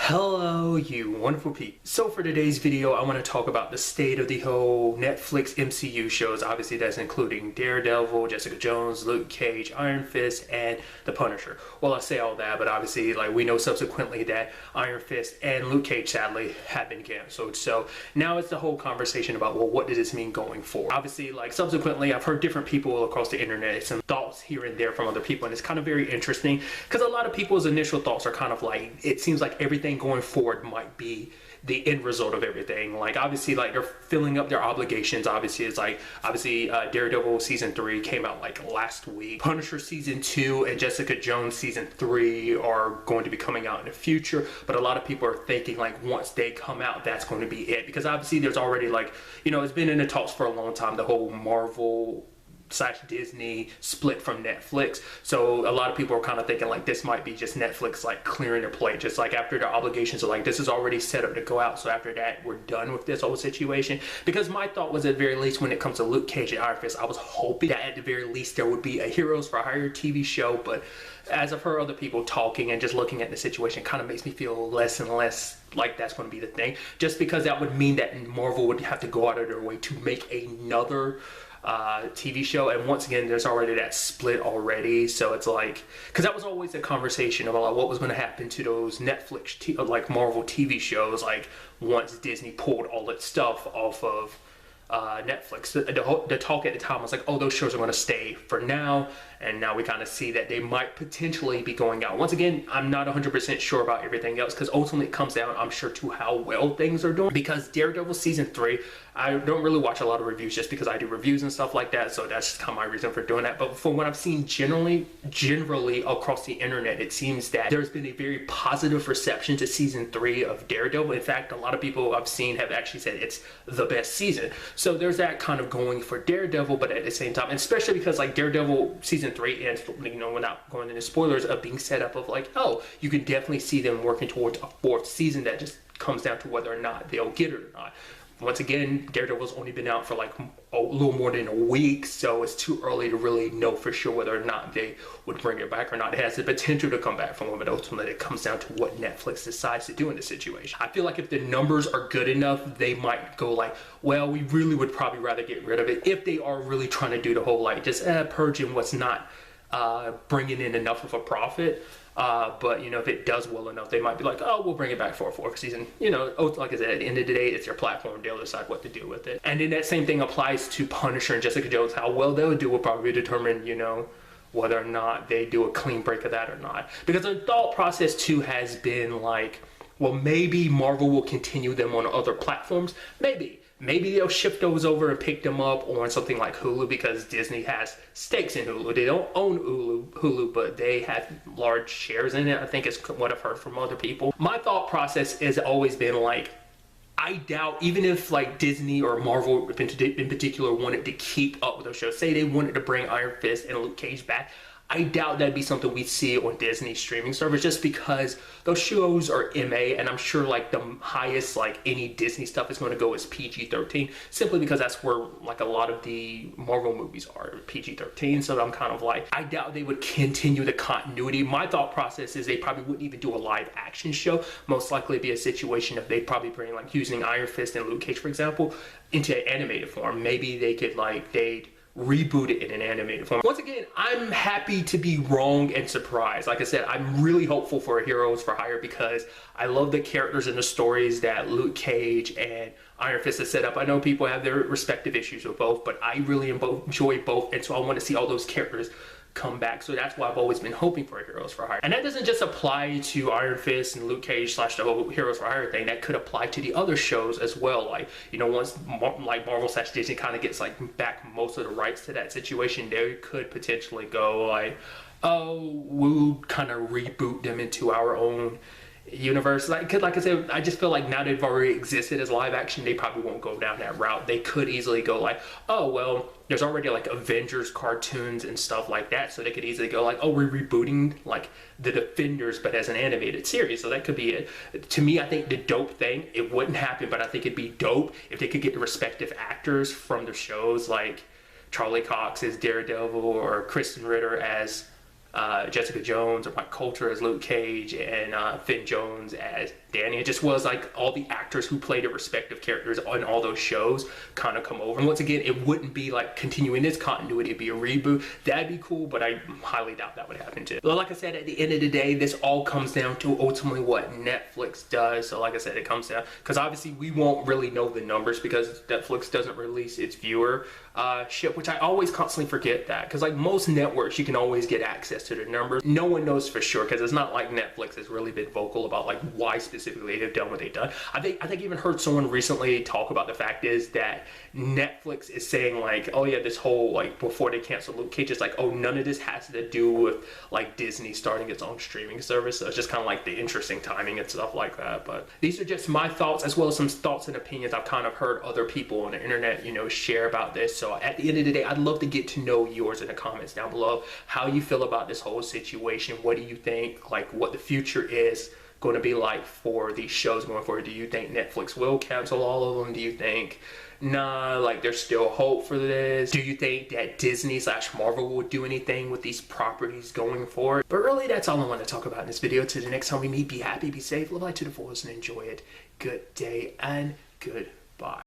Hello, you wonderful people. So for today's video, I want to talk about the state of the whole Netflix MCU shows. Obviously, that's including Daredevil, Jessica Jones, Luke Cage, Iron Fist, and The Punisher. Well, I say all that, but obviously, we know subsequently that Iron Fist and Luke Cage, sadly, have been canceled. So now it's the whole conversation about, well, what does this mean going forward? Obviously, subsequently, I've heard different people across the internet, some thoughts here and there from other people, and it's kind of very interesting because a lot of people's initial thoughts are kind of it seems like everything going forward might be the end result of everything. Obviously, they're filling up their obligations. Obviously, it's Daredevil season 3 came out last week. Punisher season 2 and Jessica Jones season 3 are going to be coming out in the future, but a lot of people are thinking once they come out, that's going to be it, because obviously there's already it's been in the talks for a long time, the whole Marvel / Disney split from Netflix. So a lot of people are kind of thinking this might be just Netflix clearing their plate, just after their obligations are this is already set up to go out, so after that we're done with this whole situation. Because my thought was, at the very least, when it comes to Luke Cage and Iron Fist, I was hoping that at the very least there would be a Heroes for Hire TV show, but as I've heard other people talking and just looking at the situation, kind of makes me feel less and less like that's going to be the thing, just because that would mean that Marvel would have to go out of their way to make another TV show, and once again there's already that split already. So it's because that was always a conversation about what was going to happen to those Netflix Marvel TV shows once Disney pulled all its stuff off of Netflix. The talk at the time was oh, those shows are going to stay for now, and now we kind of see that they might potentially be going out. Once again, I'm not 100% sure about everything else, because ultimately it comes down, I'm sure, to how well things are doing. Because Daredevil season 3, I don't really watch a lot of reviews just because I do reviews and stuff like that, so that's just kind of my reason for doing that. But from what I've seen generally across the internet, it seems that there's been a very positive reception to season 3 of Daredevil. In fact, a lot of people I've seen have actually said it's the best season. So there's that kind of going for Daredevil, but at the same time, and especially because Daredevil season 3, and we're not going into spoilers of being set up of oh, you can definitely see them working towards a 4th season. That just comes down to whether or not they'll get it or not. Once again, Daredevil's only been out for a little more than a week, so it's too early to really know for sure whether or not they would bring it back or not. It has the potential to come back from it, but ultimately it comes down to what Netflix decides to do in this situation. I feel if the numbers are good enough, they might go well, we really would probably rather get rid of it, if they are really trying to do the whole just purging what's not bringing in enough of a profit. But if it does well enough, they might be oh, we'll bring it back for a 4th season. Like I said, at the end of the day, it's their platform. They'll decide what to do with it. And then that same thing applies to Punisher and Jessica Jones. How well they'll do will probably determine, whether or not they do a clean break of that or not. Because the thought process too has been well, maybe Marvel will continue them on other platforms. Maybe they'll shift those over and pick them up on something like Hulu, because Disney has stakes in Hulu. They don't own Hulu, but they have large shares in it. I think it's what I've heard from other people. My thought process has always been I doubt, even if Disney or Marvel in particular wanted to keep up with those shows, say they wanted to bring Iron Fist and Luke Cage back, I doubt that'd be something we see on Disney streaming service, just because those shows are MA, and I'm sure the highest any Disney stuff is going to go is PG-13, simply because that's where a lot of the Marvel movies are PG-13. So I'm kind of I doubt they would continue the continuity. My thought process is they probably wouldn't even do a live action show. Most likely be a situation if they probably bring using Iron Fist and Luke Cage, for example, into an animated form. Maybe they could they'd reboot it in an animated form. Once again, I'm happy to be wrong and surprised. Like I said, I'm really hopeful for Heroes for Hire, because I love the characters and the stories that Luke Cage and Iron Fist has set up. I know people have their respective issues with both, but I really enjoy both, and so I want to see all those characters come back. So that's why I've always been hoping for Heroes for Hire. And that doesn't just apply to Iron Fist and Luke Cage / the whole Heroes for Hire thing. That could apply to the other shows as well. Once Marvel / Disney kind of gets back most of the rights to that situation, they could potentially go oh, we'll kind of reboot them into our own universe. Cause I said, I just feel now they've already existed as live action, they probably won't go down that route. They could easily go oh, well, there's already Avengers cartoons and stuff like that, so they could easily go oh, we're rebooting the Defenders, but as an animated series. So that could be it. To me, I think the dope thing, it wouldn't happen, but I think it'd be dope if they could get the respective actors from the shows, Charlie Cox as Daredevil or Kristen Ritter as Jessica Jones or Mike Coulter as Luke Cage and Finn Jones as Danny. It just was like all the actors who played their respective characters on all those shows kind of come over. And once again, it wouldn't be like continuing this continuity, it'd be a reboot. That'd be cool, but I highly doubt that would happen too. But like I said, at the end of the day, this all comes down to ultimately what Netflix does. So like I said, it comes down, because obviously we won't really know the numbers because Netflix doesn't release its viewer ship, which I always constantly forget that, because like most networks you can always get access to the numbers. No one knows for sure, because it's not like Netflix has really been vocal about like why specifically they've done what they've done. I think even heard someone recently talk about the fact is that Netflix is saying like, oh yeah, this whole like before they cancel Luke Cage, it's like, oh, none of this has to do with like Disney starting its own streaming service. So it's just kind of like the interesting timing and stuff like that. But these are just my thoughts, as well as some thoughts and opinions I've kind of heard other people on the internet, you know, share about this. So at the end of the day, I'd love to get to know yours in the comments down below. How you feel about this whole situation? What do you think, like what the future is going to be like for these shows going forward? Do you think Netflix will cancel all of them? Do you think, nah, like there's still hope for this? Do you think that Disney/Marvel will do anything with these properties going forward? But really, that's all I want to talk about in this video. Till the next time we meet, be happy, be safe, live life to the fullest, and enjoy it. Good day and goodbye.